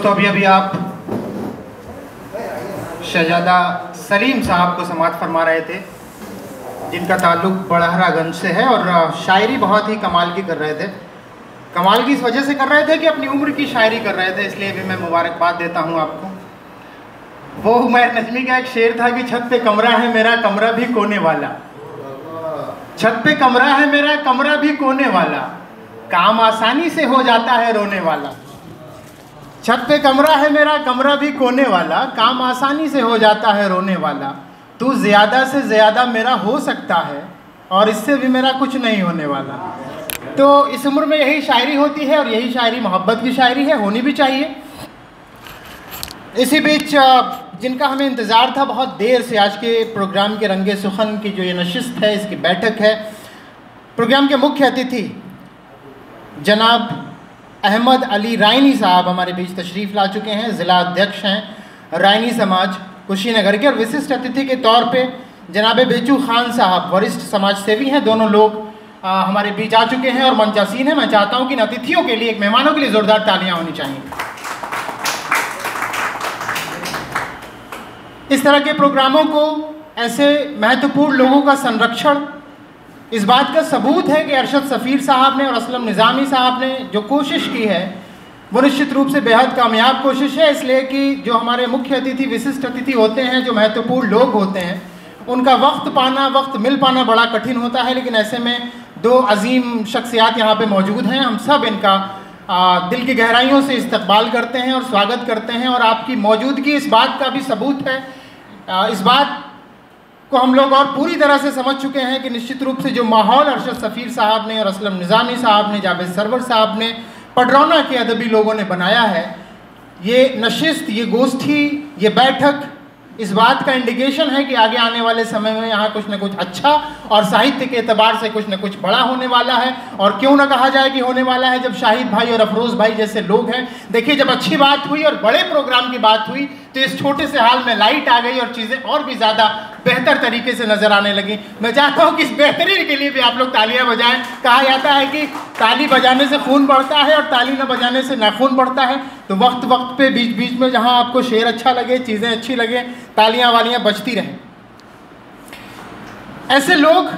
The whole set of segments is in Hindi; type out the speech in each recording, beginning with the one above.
दोस्तों, अभी आप शहजादा सलीम साहब को समाअत फरमा रहे थे, जिनका ताल्लुक़ बड़हरागंज से है और शायरी बहुत ही कमाल की कर रहे थे। कमाल की इस वजह से कर रहे थे कि अपनी उम्र की शायरी कर रहे थे, इसलिए भी मैं मुबारकबाद देता हूँ आपको। वो हुमैर नज़मी का एक शेर था कि छत पे कमरा है मेरा, कमरा भी कोने वाला। छत पे कमरा है मेरा, कमरा भी कोने वाला, काम आसानी से हो जाता है रोने वाला। छत पे कमरा है मेरा, कमरा भी कोने वाला, काम आसानी से हो जाता है रोने वाला। तू ज़्यादा से ज़्यादा मेरा हो सकता है और इससे भी मेरा कुछ नहीं होने वाला। तो इस उम्र में यही शायरी होती है और यही शायरी मोहब्बत की शायरी है, होनी भी चाहिए। इसी बीच जिनका हमें इंतज़ार था बहुत देर से, आज के प्रोग्राम के रंगे सुखन की जो ये नशिस्त है, इसकी बैठक है, प्रोग्राम के मुख्य अतिथि जनाब अहमद अली रायनी साहब हमारे बीच तशरीफ़ ला चुके हैं। ज़िला अध्यक्ष हैं रायनी समाज कुशीनगर के, और विशिष्ट अतिथि के तौर पे जनाब बेचू खान साहब वरिष्ठ समाज सेवी हैं। दोनों लोग हमारे बीच आ चुके हैं और मंचासीन हैं। मैं चाहता हूँ कि इन अतिथियों के लिए, एक मेहमानों के लिए ज़ोरदार तालियाँ होनी चाहिए। इस तरह के प्रोग्रामों को, ऐसे महत्वपूर्ण लोगों का संरक्षण इस बात का सबूत है कि अरशद सफ़ीर साहब ने और असलम निज़ामी साहब ने जो कोशिश की है वो निश्चित रूप से बेहद कामयाब कोशिश है। इसलिए कि जो हमारे मुख्य अतिथि, विशिष्ट अतिथि होते हैं, जो महत्वपूर्ण लोग होते हैं, उनका वक्त मिल पाना बड़ा कठिन होता है। लेकिन ऐसे में दो अजीम शख्सियात यहाँ पे मौजूद हैं। हम सब इनका दिल की गहराइयों से इस्तकबाल करते हैं और स्वागत करते हैं। और आपकी मौजूदगी इस बात का भी सबूत है, इस बात को हम लोग और पूरी तरह से समझ चुके हैं कि निश्चित रूप से जो माहौल अरशद सफ़ीर साहब ने और असलम निज़ामी साहब ने, जावेद सरवर साहब ने, पडरौना के अदबी लोगों ने बनाया है, ये नशिस्त, ये गोष्ठी, ये बैठक इस बात का इंडिकेशन है कि आगे आने वाले समय में यहाँ कुछ न कुछ अच्छा और साहित्य के एतबार से कुछ न कुछ बड़ा होने वाला है। और क्यों ना कहा जाए कि होने वाला है, जब शाहिद भाई और अफरोज़ भाई जैसे लोग हैं। देखिए, जब अच्छी बात हुई और बड़े प्रोग्राम की बात हुई तो इस छोटे से हाल में लाइट आ गई और चीज़ें और भी ज़्यादा बेहतर तरीके से नज़र आने लगी। मैं चाहता हूँ कि इस बेहतरी के लिए भी आप लोग तालियां बजाएं। कहा जाता है कि ताली बजाने से खून बढ़ता है और ताली न बजाने से नाखून बढ़ता है। तो वक्त वक्त पे, बीच बीच में जहाँ आपको शेर अच्छा लगे, चीज़ें अच्छी लगे, तालियां वालियां बजती रहें। ऐसे लोग,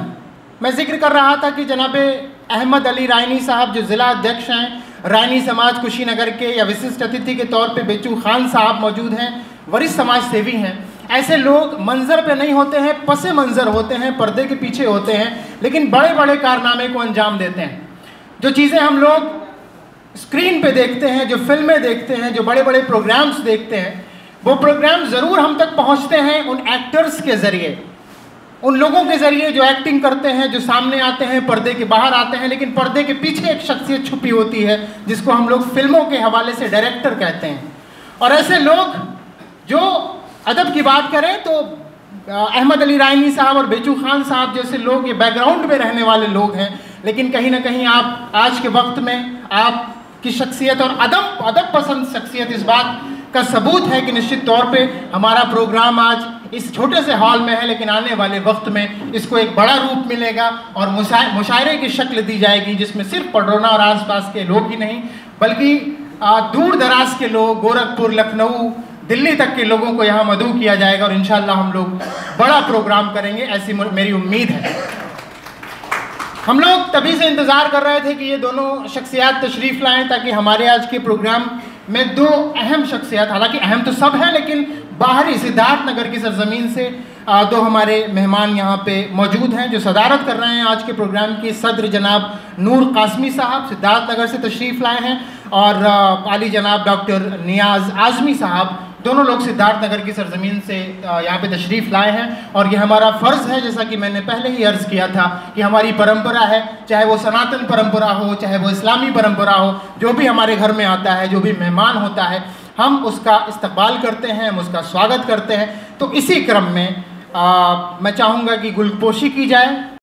मैं जिक्र कर रहा था कि जनाब अहमद अली रायनी साहब जो ज़िला अध्यक्ष हैं रायनी समाज कुशीनगर के, या विशिष्ट अतिथि के तौर पे बेचू खान साहब मौजूद हैं, वरिष्ठ समाज सेवी हैं। ऐसे लोग मंजर पे नहीं होते हैं, पसे मंजर होते हैं, पर्दे के पीछे होते हैं, लेकिन बड़े बड़े कारनामे को अंजाम देते हैं। जो चीज़ें हम लोग स्क्रीन पे देखते हैं, जो फिल्में देखते हैं, जो बड़े बड़े प्रोग्राम्स देखते हैं, वो प्रोग्राम ज़रूर हम तक पहुँचते हैं उन एक्टर्स के ज़रिए, उन लोगों के ज़रिए जो एक्टिंग करते हैं, जो सामने आते हैं, पर्दे के बाहर आते हैं। लेकिन पर्दे के पीछे एक शख्सियत छुपी होती है जिसको हम लोग फिल्मों के हवाले से डायरेक्टर कहते हैं। और ऐसे लोग, जो अदब की बात करें तो अहमद अली रायनी साहब और बेचू खान साहब जैसे लोग ये बैकग्राउंड में रहने वाले लोग हैं। लेकिन कहीं ना कहीं आप आज के वक्त में आपकी शख्सियत और अदब पसंद शख्सियत इस बात का सबूत है कि निश्चित तौर पे हमारा प्रोग्राम आज इस छोटे से हॉल में है, लेकिन आने वाले वक्त में इसको एक बड़ा रूप मिलेगा और मुशायरे की शक्ल दी जाएगी, जिसमें सिर्फ पडरौना और आसपास के लोग ही नहीं बल्कि दूर दराज के लोग, गोरखपुर, लखनऊ, दिल्ली तक के लोगों को यहाँ मदऊ किया जाएगा। और इंशाअल्लाह हम लोग बड़ा प्रोग्राम करेंगे, ऐसी मेरी उम्मीद है। हम लोग तभी से इंतज़ार कर रहे थे कि ये दोनों शख्सियात तशरीफ़ लाएँ, ताकि हमारे आज के प्रोग्राम में दो अहम शख्सियात, हालांकि अहम तो सब हैं, लेकिन बाहरी सिद्धार्थनगर की सरजमीन से दो हमारे मेहमान यहाँ पे मौजूद हैं जो सदारत कर रहे हैं आज के प्रोग्राम की। सदर जनाब नूर कासमी साहब सिद्धार्थनगर से तशरीफ़ लाए हैं और आली जनाब डॉक्टर नियाज़ आज़मी साहब, दोनों लोग सिद्धार्थनगर की सरजमीन से यहाँ पे तशरीफ़ लाए हैं। और ये हमारा फ़र्ज़ है, जैसा कि मैंने पहले ही अर्ज़ किया था, कि हमारी परंपरा है, चाहे वो सनातन परंपरा हो, चाहे वो इस्लामी परंपरा हो, जो भी हमारे घर में आता है, जो भी मेहमान होता है, हम उसका इस्तकबाल करते हैं, हम उसका स्वागत करते हैं। तो इसी क्रम में मैं चाहूँगा कि गुलपोशी की जाए।